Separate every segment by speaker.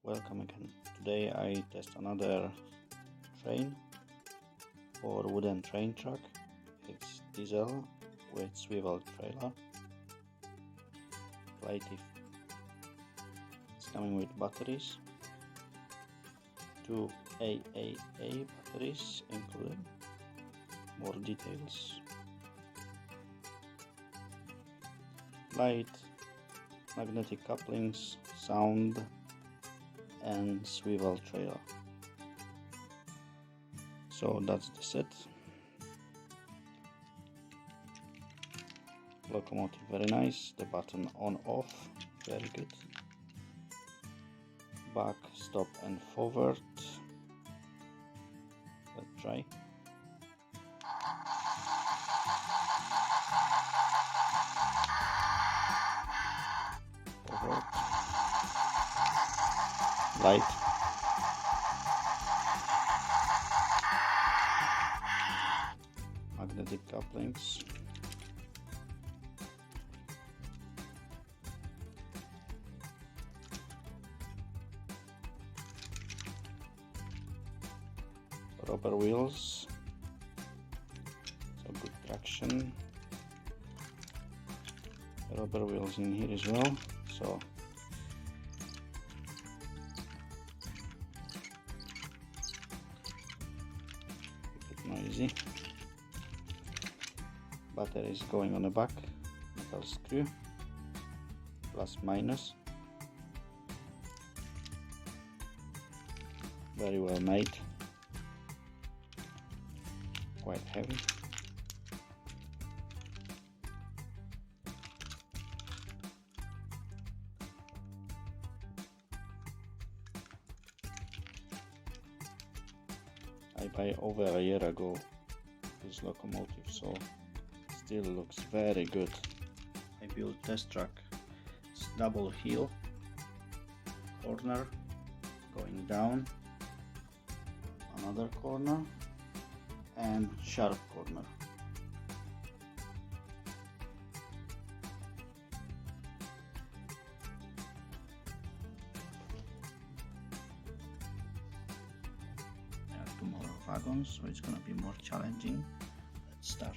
Speaker 1: Welcome again. Today I test another train for wooden train track. It's diesel with swivel trailer. Playtive. It's coming with batteries. 2 AAA batteries included. More details. Light, magnetic couplings, sound, and swivel trailer. So that's the set. Locomotive, very nice. The button on off, very good. Back, stop and forward. Let's try. Forward. Light. Magnetic couplings. Rubber wheels. So good traction. Rubber wheels in here as well. So noisy. Batteries going on the back, metal screw, plus minus. Very well made, quite heavy. I buy over a year ago this locomotive, so still looks very good. I built test track. It's double heel, corner, going down, another corner, and sharp corner. Two more wagons, so it's gonna be more challenging. Let's start.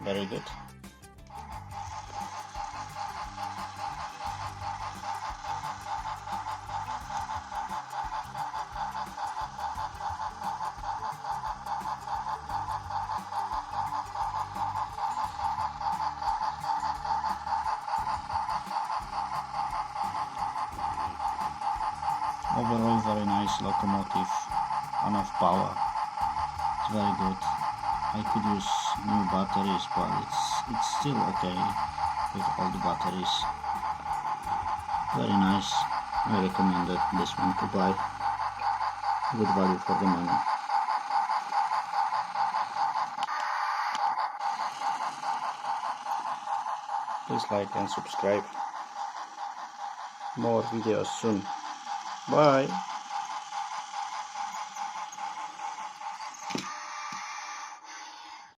Speaker 1: Very good. Overall, very nice locomotive, enough power. It's very good. I could use new batteries, but it's still okay with all the batteries. Very nice. I recommend this one to buy. Good value for the money. Please like and subscribe. More videos soon. Bye.